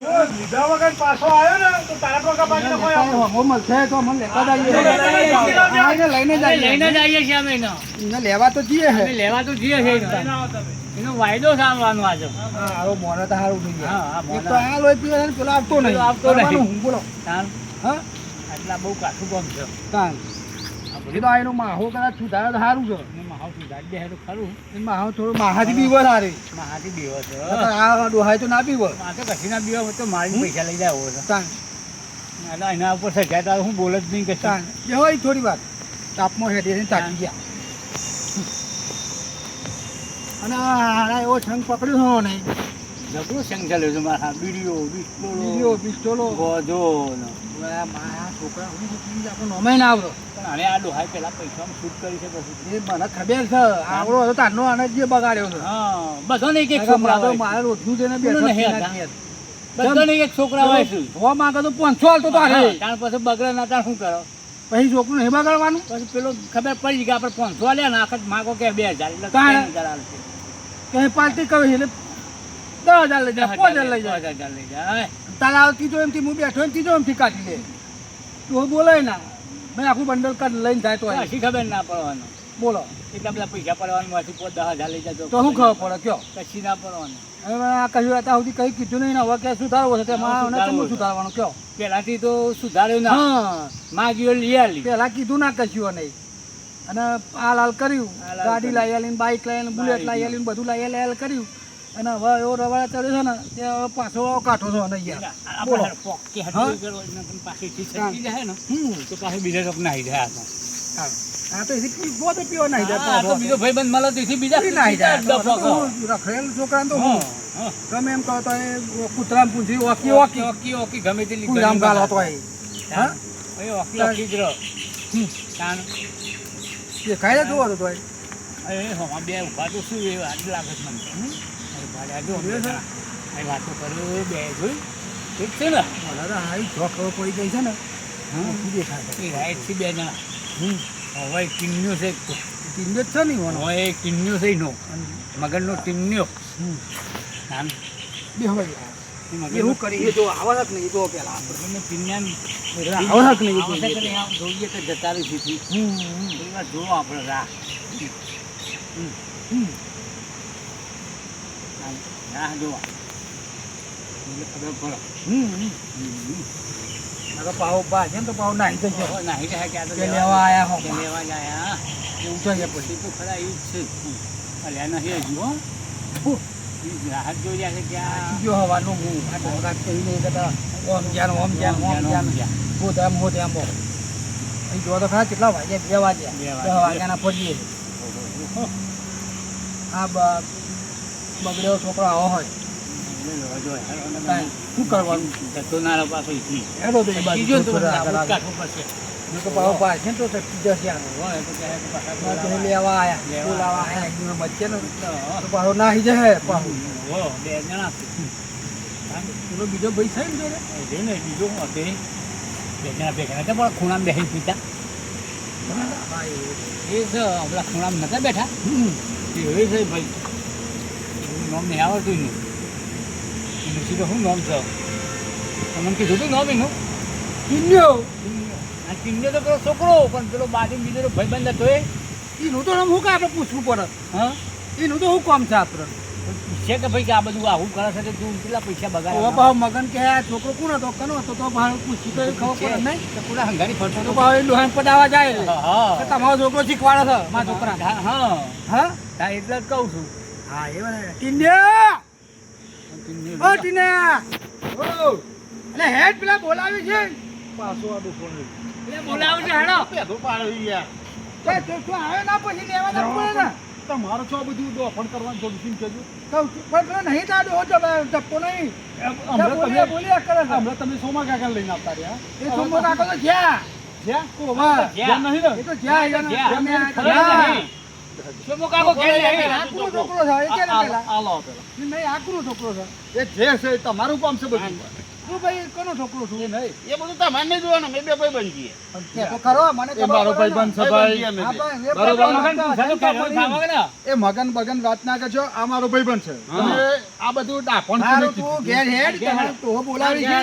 લીધા વગર પાછો આવ્યો ને તો તારા ટોકા પાછળ કોઈ આવો મળશે તો મને લેતા જઈએ લઈને જઈએ છીએ અમે એને લેવા તો જઈએ અમે લેવા તો જઈએ છીએ એનો વાયદો સાંભળવાનો આજે હારો મોને તો સારું થઈ ગયા હા એક તો આ લોહી પીવે ને પેલો આવતો નહીં હું બોલો તાન હા આટલા બહુ કાઠું કામ છે તાન એ તો એનો માહો કદાચ સુધારે તો સારું છે માહો સુધારી દે તો ખરું એ માહો થોડું માહાથી પીવો સારે માહાથી બીવો છે આ ડોહાય તો ના પીવો આ તો કશી ના બીવા તો મારી પૈસા લઈ જાય છે તાન એટલે એના ઉપર સજાય તો હું બોલ જ નહીં કે તાન એ હોય થોડી વાર તાપમાં હેડી તાકી ગયા અને હારા એવો છંગ પકડ્યો ને જબરું સંગ ચાલ્યો છે મારા બીડીઓ પિસ્તોલો ગોજો મારા છોકરા આપણે નોમે ના આવડો પણ આને આ ડોહાય પેલા પૈસામાં શૂટ કરી છે પછી એ મને ખબર છે આવડો હતો તારનો આને જે બગાડ્યો છે હા બધો નહીં કે છોકરા હોય મારે રોજનું છે ને બેઠો બધા નહીં એક છોકરા હોય છે જોવા માંગે તો 500 હાલતો તો હારે કારણ પછી બગડે ના તાર શું કરો પછી છોકરું નહીં બગાડવાનું પછી પેલો ખબર પડી ગઈ કે આપણે 500 આલ્યા ને આખત માગો કે 2000 એટલે 3000 આલશે કઈ પાર્ટી કહે એટલે 10,000 લઈ જાય 5,000 લઈ જાય 5000 લઈ જાય તારા ત્રીજો એમથી હું બેઠો એમ ત્રીજો એમથી કાઢી લે તું બોલાય ના મેં આખું બંડલ કાઢ લઈને જાય તો પછી ખબર ના પડવાનું બોલો એટલા બધા પૈસા પડવાનું માંથી 10,000 લઈ જતો તો શું ખબર પડે કયો પછી ના પડવાનું હવે આ કહ્યું અત્યાર સુધી કઈ કીધું નહીં ને હવે કે સુધારવો છે તેમાં તમે સુધારવાનો કયો પેલાથી તો સુધાર્યો ના હા માગ્યો લઈ આલી પેલા કીધું ના કશું નહીં અને હાલ હાલ કર્યું ગાડી લાવી આલીને બાઇક લાવીને બુલેટ લાવી આલીને બધું લાવી હાલ કર્યું અને હવે એવો રવાડા ચડ્યો છે ને તે હવે પાછો કાઢો છો ને યાર બોલો પોકે હટી ગયો પાછળથી છટકી જાય ને તો પાછો બીજા ચોક નાહી જાય આ તો એથી ગોતે પીવો નહીં આ તો બીજો ભાઈબંધ મળે તો એથી બીજા નાહી જાય ડફો રખડેલ છોકરાને તો હું તમે એમ કહો તો એ કૂતરામ પૂંછી ઓકી ઓકી ઓકી ઓકી ગમે તે લીધું કુરામ ગાલ હતો એ હા એ ઓકી ઓકી જ રહો તાણ એ ખાઈ જોવો તો એ હવા બે ઉભા તો શું એ વાત લાગે છે મને વાતો કર્યો બે જોઈ ઠીક છે ને હાઈ જો ખબર પડી ગઈ છે ને દેખાય એ રાઈટથી બે જણા હવે કિન્યો છે ટીંડે જ છે ને હવે કિન્યો છે એનો મગરનો કિન્યો આમ બે હવે એવું કરી જો આવક નહીં જો પેલા આપણે કિન્યાન આવક નહીં જોઈએ કે જતા રહી છે જો આપણે રાહ રાહ જોવા ખબર પડે પાવ પા છે ને તો પાવ નાહી જશે નાહી જાય કે આ તો લેવા આયા હો લેવા જાય એવું છે પછી તો ખરા એવું જ છે અલ્યા નહીં હજુ હો રાહત જોઈ રહ્યા છે કે આ જો હવાનું હું આ ડોંગા કહી નહીં કહેતા ઓમ જ્યાં ઓમ જ્યાં હો તેમ અહીં જો તો ખરા કેટલા વાગ્યા 2 વાગ્યા 10 વાગ્યાના પડીએ આ બગડ્યો છોકરો આવો હોય શું કરવાનું જતો ના પાછો હેડો તો એ બાજુ પાવ પાસે તો લેવા આયા બોલાવા આયા બચ્ચે ને તો પાછો નાહી જાય પાછો બે જણા પેલો બીજો ભાઈ છે ને બીજો હું બે જણા ભેગા નતા પણ ખૂણામાં બેસીને પીતા એ છે આપણા ખૂણામાં નતા બેઠા એ છે ભાઈ નામ નહીં આવડતું એનું એનું તો શું નામ છે તમને કીધું હતું નામ એનું કિન્યો આ કિન્યો તો પેલો છોકરો પણ પેલો બાજુ બીજો ભાઈબંધ હતો એનું તો નામ શું કે આપણે પૂછવું પડે હા એનું તો શું કામ છે આપણે પૂછે કે ભાઈ કે આ બધું આવું કરે છે તું કેટલા પૈસા બગાડે ભાવ મગન કે આ છોકરો કોણ હતો કનો હતો તો ભાવ પૂછી તો ખબર પડે નહીં તો પૂરા હંગારી ફરતો તો ભાવ એ લોહાન પડાવવા જાય હા કે તમારો છોકરો શીખવાડે છે મારા છોકરા હા હા હા એટલે જ કહું છું હા એ બરાબર ટીન્યા ઓ ટીન્યા ઓ એટલે હેડ પેલા બોલાવી છે પાછો આડું ફોન એટલે બોલાવ છે હેડો પેધો પાડવી યાર તું આવે ના પછી લેવા ના પડે ને તમારો છો બધું દોફણ કરવાનું થોડું શું કહેજો કહું છું પણ પેલો નહીં દાદો હો ચપ્પો નહીં બોલ્યા કરે છે હમણાં તમે સોમા કાકા લઈને આવતા રહ્યા એ સોમો કાકો તો જ્યાં જ્યાં નહીં ને એ તો જ્યાં સોમો કાકો ઘેર લે આકરો છોકરો છે એ કે પેલા આલો પેલા નહીં આકરો છોકરો છે એ જે છે તમારું કામ છે બધું તું ભાઈ કોનો છોકરો છું એ નહીં એ બધું તમારે નહીં જોવાનું અમે બે ભાઈ બની છીએ કે તો ખરો મને એ મારો ભાઈ બંધ છે ભાઈ હા પણ એ બરોબર. ભાઈ મગન પૂછે તો ખાવાનું ખાવા ને એ મગન બગન વાત ના કરજો આ મારો ભાઈ બંધ છે હા. અને આ બધું ડાપણ હારું તું ઘેર હેડ તને તો બોલાવી છે